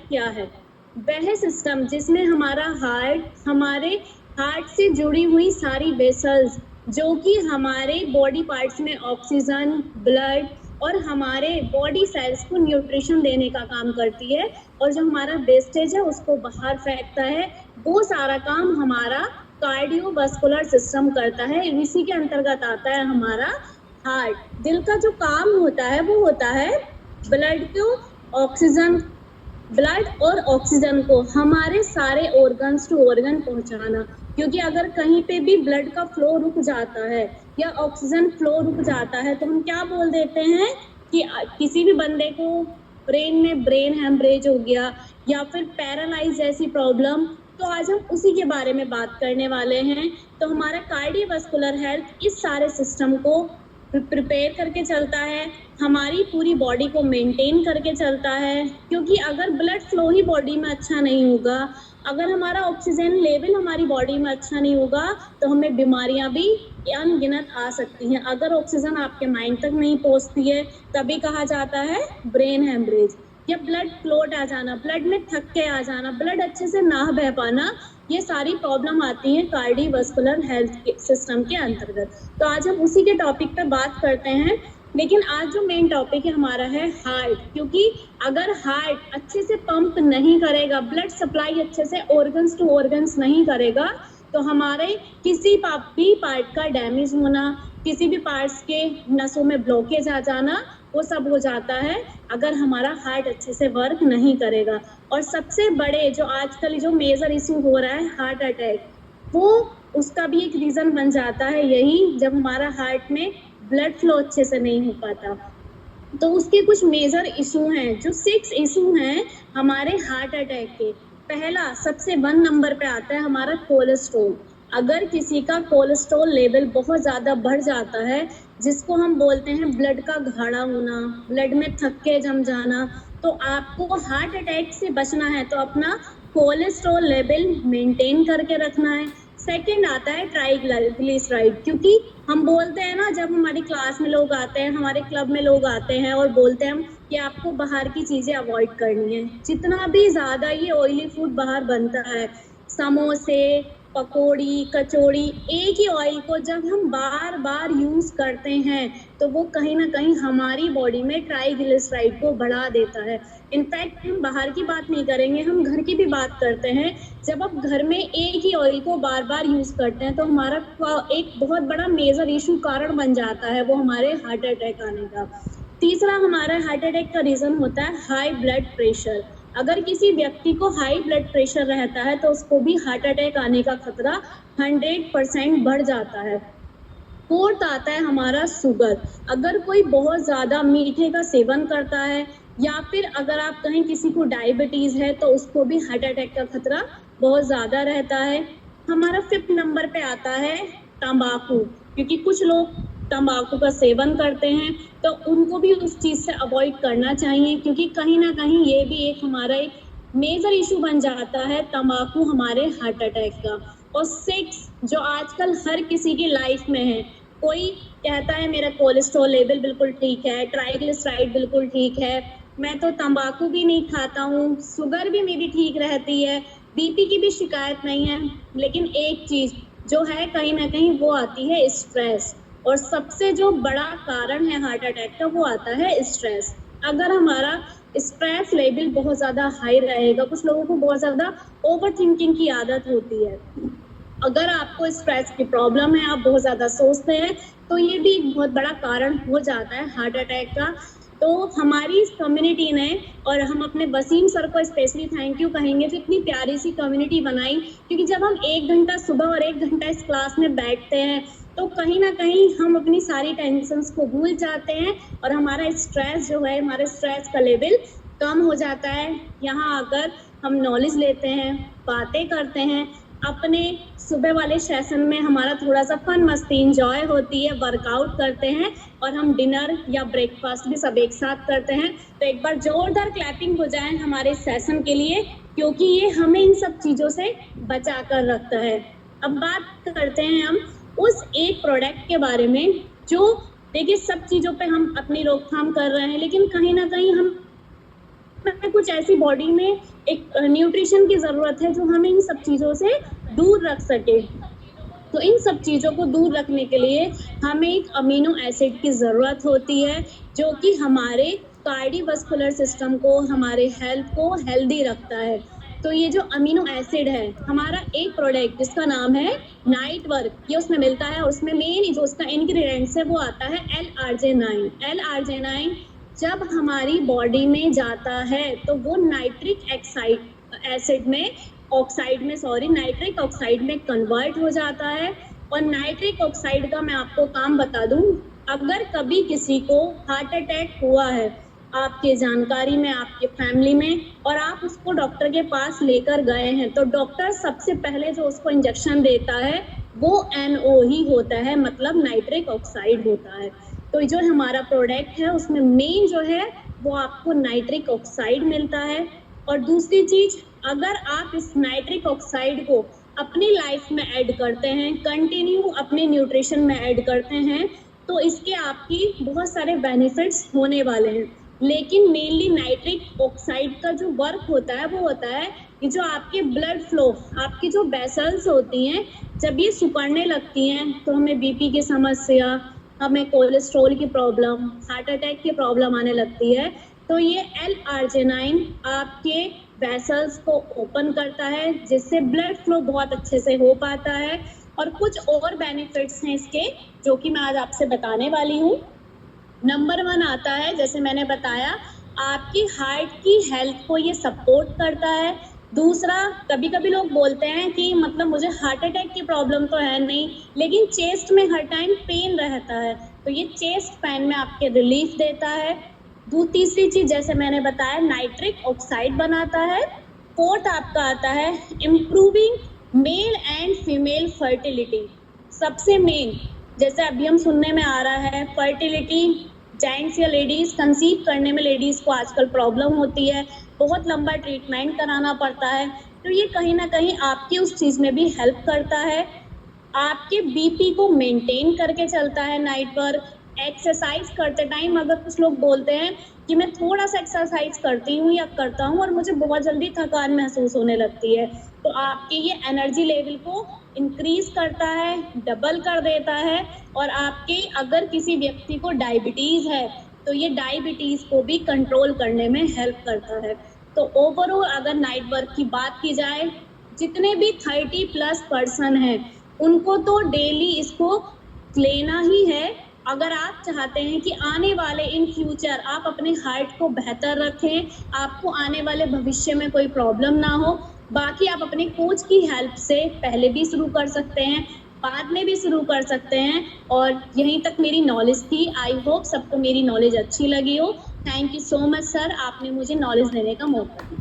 क्या है? वह सिस्टम जिसमें हमारा हमारे हार्ट से जुड़ी हुई सारी वेसल्स जो कि हमारे बॉडी पार्ट्स में ऑक्सीजन, ब्लड और हमारे बॉडी सेल्स को न्यूट्रिशन देने का काम करती है, और जो हमारा वेस्टेज है उसको बाहर फेंकता है, वो सारा काम हमारा कार्डियोवास्कुलर सिस्टम करता है। इसी के अंतर्गत आता है हमारा हार्ट। दिल का जो काम होता है वो होता है ब्लड और ऑक्सीजन को हमारे सारे ऑर्गन्स टू ऑर्गन पहुंचाना, क्योंकि अगर कहीं पे भी ब्लड का फ्लो रुक जाता है या ऑक्सीजन फ्लो रुक जाता है तो हम क्या बोल देते हैं कि किसी भी बंदे को ब्रेन में ब्रेन हेमरेज हो गया या फिर पैरालाइज जैसी प्रॉब्लम। तो आज हम उसी के बारे में बात करने वाले हैं। तो हमारा कार्डियोवास्कुलर हेल्थ इस सारे सिस्टम को प्रिपेयर करके चलता है, हमारी पूरी बॉडी को मेंटेन करके चलता है, क्योंकि अगर ब्लड फ्लो ही बॉडी में अच्छा नहीं होगा, अगर हमारा ऑक्सीजन लेवल हमारी बॉडी में अच्छा नहीं होगा तो हमें बीमारियां भी अनगिनत आ सकती हैं। अगर ऑक्सीजन आपके माइंड तक नहीं पहुंचती है तभी कहा जाता है ब्रेन हेमरेज, या ब्लड क्लॉट आ जाना, ब्लड में थक्के आ जाना, ब्लड अच्छे से ना बह पाना, ये सारी प्रॉब्लम आती हैं कार्डियोवास्कुलर हेल्थ सिस्टम के अंतर्गत। तो आज हम उसी के टॉपिक पे बात करते हैं, लेकिन आज जो मेन टॉपिक है हमारा है हार्ट, क्योंकि अगर हार्ट अच्छे से पंप नहीं करेगा, ब्लड सप्लाई अच्छे से ऑर्गन्स टू ऑर्गन्स नहीं करेगा, तो हमारे किसी भी पार्ट का डैमेज होना, किसी भी पार्ट्स के नसों में ब्लॉकेज आ जाना, वो सब हो जाता है अगर हमारा हार्ट अच्छे से वर्क नहीं करेगा। और सबसे बड़े जो आजकल जो मेजर इशू हो रहा है हार्ट अटैक, वो उसका भी एक रीजन बन जाता है यही, जब हमारा हार्ट में ब्लड फ्लो अच्छे से नहीं हो पाता। तो उसके कुछ मेजर इशू हैं, जो 6 इशू हैं हमारे हार्ट अटैक के। पहला सबसे 1 नंबर पे आता है हमारा कोलेस्ट्रॉल। अगर किसी का कोलेस्ट्रॉल लेवल बहुत ज़्यादा बढ़ जाता है, जिसको हम बोलते हैं ब्लड का गाढ़ा होना, ब्लड में थक्के जम जाना, तो आपको हार्ट अटैक से बचना है तो अपना कोलेस्ट्रॉल लेवल मेंटेन करके रखना है। सेकंड आता है ट्राइग्लिसराइड, क्योंकि हम बोलते हैं ना, जब हमारी क्लास में लोग आते हैं, हमारे क्लब में लोग आते हैं और बोलते हैं कि आपको बाहर की चीज़ें अवॉइड करनी है। जितना भी ज़्यादा ये ऑयली फूड बाहर बनता है, समोसे, पकौड़ी, कचौड़ी, एक ही ऑयल को जब हम बार बार यूज़ करते हैं तो वो कहीं ना कहीं हमारी बॉडी में ट्राइग्लिसराइड को बढ़ा देता है। इनफैक्ट हम बाहर की बात नहीं करेंगे, हम घर की भी बात करते हैं। जब आप घर में एक ही ऑयल को बार बार यूज़ करते हैं तो हमारा एक बहुत बड़ा मेजर इशू कारण बन जाता है वो हमारे हार्ट अटैक आने का। तीसरा हमारा हार्ट अटैक का रीज़न होता है हाई ब्लड प्रेशर। अगर किसी व्यक्ति को हाई ब्लड प्रेशर रहता है तो उसको भी हार्ट अटैक आने का खतरा 100% बढ़ जाता है। फोर्थ आता है हमारा शुगर। अगर कोई बहुत ज़्यादा मीठे का सेवन करता है या फिर अगर आप कहें किसी को डायबिटीज़ है तो उसको भी हार्ट अटैक का खतरा बहुत ज़्यादा रहता है। हमारा 5th नंबर पे आता है तंबाकू, क्योंकि कुछ लोग तंबाकू का सेवन करते हैं तो उनको भी उस चीज़ से अवॉइड करना चाहिए, क्योंकि कहीं ना कहीं ये भी एक हमारा एक मेजर इशू बन जाता है तंबाकू हमारे हार्ट अटैक का। और 6 जो आजकल हर किसी की लाइफ में है, कोई कहता है मेरा कोलेस्ट्रॉल लेवल बिल्कुल ठीक है, ट्राइग्लिसराइड बिल्कुल ठीक है, मैं तो तंबाकू भी नहीं खाता हूँ, शुगर भी मेरी ठीक रहती है, बीपी की भी शिकायत नहीं है, लेकिन एक चीज़ जो है कहीं ना कहीं वो आती है स्ट्रेस। और सबसे जो बड़ा कारण है हार्ट अटैक का वो आता है स्ट्रेस। अगर हमारा स्ट्रेस लेवल बहुत ज़्यादा हाई रहेगा, कुछ लोगों को बहुत ज़्यादा ओवर थिंकिंग की आदत होती है, अगर आपको स्ट्रेस की प्रॉब्लम है, आप बहुत ज़्यादा सोचते हैं, तो ये भी एक बहुत बड़ा कारण हो जाता है हार्ट अटैक का। तो हमारी इस कम्युनिटी ने, और हम अपने वसीम सर को स्पेशली थैंक यू कहेंगे जो इतनी प्यारी सी कम्युनिटी बनाई, क्योंकि जब हम 1 घंटा सुबह और 1 घंटा इस क्लास में बैठते हैं तो कहीं ना कहीं हम अपनी सारी टेंशन्स को भूल जाते हैं और हमारा स्ट्रेस जो है, हमारे स्ट्रेस का लेवल कम हो जाता है। यहाँ आकर हम नॉलेज लेते हैं, बातें करते हैं, अपने सुबह वाले सेशन में हमारा थोड़ा सा फन मस्ती इंजॉय होती है, वर्कआउट करते हैं और हम डिनर या ब्रेकफास्ट भी सब एक साथ करते हैं। तो एक बार जोरदार क्लैपिंग हो जाए हमारे सेशन के लिए, क्योंकि ये हमें इन सब चीज़ों से बचा कर रखता है। अब बात करते हैं हम उस एक प्रोडक्ट के बारे में जो, देखिए सब चीज़ों पे हम अपनी रोकथाम कर रहे हैं, लेकिन कहीं ना कहीं हम हमें कुछ ऐसी बॉडी में एक न्यूट्रिशन की जरूरत है जो हमें इन सब चीजों से दूर रख सके। तो इन सब चीजों को दूर रखने के लिए हमें एक अमीनो एसिड की जरूरत होती है, जो कि हमारे कार्डियोवास्कुलर सिस्टम को, हमारे हेल्थ को हेल्दी रखता है। तो ये जो अमीनो एसिड है, हमारा एक प्रोडक्ट जिसका नाम है नाइट वर्क, ये उसमें मिलता है और उसमें मेन जो उसका इंग्रेडिएंट्स है वो आता है L-arginine। L-arginine जब हमारी बॉडी में जाता है तो वो नाइट्रिक ऑक्साइड में कन्वर्ट हो जाता है। और नाइट्रिक ऑक्साइड का मैं आपको काम बता दूं, अगर कभी किसी को हार्ट अटैक हुआ है आपके जानकारी में, आपके फैमिली में, और आप उसको डॉक्टर के पास लेकर गए हैं, तो डॉक्टर सबसे पहले जो उसको इंजेक्शन देता है वो NO ही होता है, मतलब नाइट्रिक ऑक्साइड होता है। तो जो हमारा प्रोडक्ट है उसमें मेन जो है वो आपको नाइट्रिक ऑक्साइड मिलता है। और दूसरी चीज, अगर आप इस नाइट्रिक ऑक्साइड को अपनी लाइफ में ऐड करते हैं, कंटिन्यू अपने न्यूट्रिशन में ऐड करते हैं, तो इसके आपकी बहुत सारे बेनिफिट्स होने वाले हैं। लेकिन मेनली नाइट्रिक ऑक्साइड का जो वर्क होता है वो होता है कि जो आपके ब्लड फ्लो, आपकी जो वेसल्स होती हैं, जब ये सिकुड़ने लगती हैं तो हमें बीपी की समस्या, हमें कोलेस्ट्रॉल की प्रॉब्लम, हार्ट अटैक की प्रॉब्लम आने लगती है। तो ये L-arginine आपके वेसल्स को ओपन करता है, जिससे ब्लड फ्लो बहुत अच्छे से हो पाता है। और कुछ और बेनिफिट्स हैं इसके जो कि मैं आज आपसे बताने वाली हूँ। नंबर 1 आता है, जैसे मैंने बताया, आपकी हार्ट की हेल्थ को ये सपोर्ट करता है। दूसरा, कभी कभी लोग बोलते हैं कि मतलब मुझे हार्ट अटैक की प्रॉब्लम तो है नहीं, लेकिन चेस्ट में हर टाइम पेन रहता है, तो ये चेस्ट पेन में आपके रिलीफ देता है। तीसरी चीज, जैसे मैंने बताया, नाइट्रिक ऑक्साइड बनाता है। फोर्थ आपका आता है improving male and female fertility. सबसे मेन, जैसे अभी हम सुनने में आ रहा है, फर्टिलिटी, जेंट्स या लेडीज कंसीव करने में लेडीज को आजकल प्रॉब्लम होती है, बहुत लंबा ट्रीटमेंट कराना पड़ता है। तो ये कहीं ना कहीं आपकी उस चीज में भी हेल्प करता है। आपके बीपी को मेंटेन करके चलता है नाइट वर्क। एक्सरसाइज करते टाइम अगर कुछ लोग बोलते हैं कि मैं थोड़ा सा एक्सरसाइज करती हूँ या करता हूँ और मुझे बहुत जल्दी थकान महसूस होने लगती है, तो आपके ये एनर्जी लेवल को इंक्रीज करता है, डबल कर देता है। और आपके अगर किसी व्यक्ति को डायबिटीज है तो ये डायबिटीज को भी कंट्रोल करने में हेल्प करता है। तो ओवरऑल अगर नाइट वर्क की बात की जाए, जितने भी 30+ पर्सन हैं उनको तो डेली इसको लेना ही है। अगर आप चाहते हैं कि आने वाले इन फ्यूचर आप अपने हार्ट को बेहतर रखें, आपको आने वाले भविष्य में कोई प्रॉब्लम ना हो, बाकी आप अपने कोच की हेल्प से पहले भी शुरू कर सकते हैं, बाद में भी शुरू कर सकते हैं। और यहीं तक मेरी नॉलेज थी। आई होप सबको मेरी नॉलेज अच्छी लगी हो। Thank you so much sir, आपने मुझे नॉलेज देने का मौका दिया।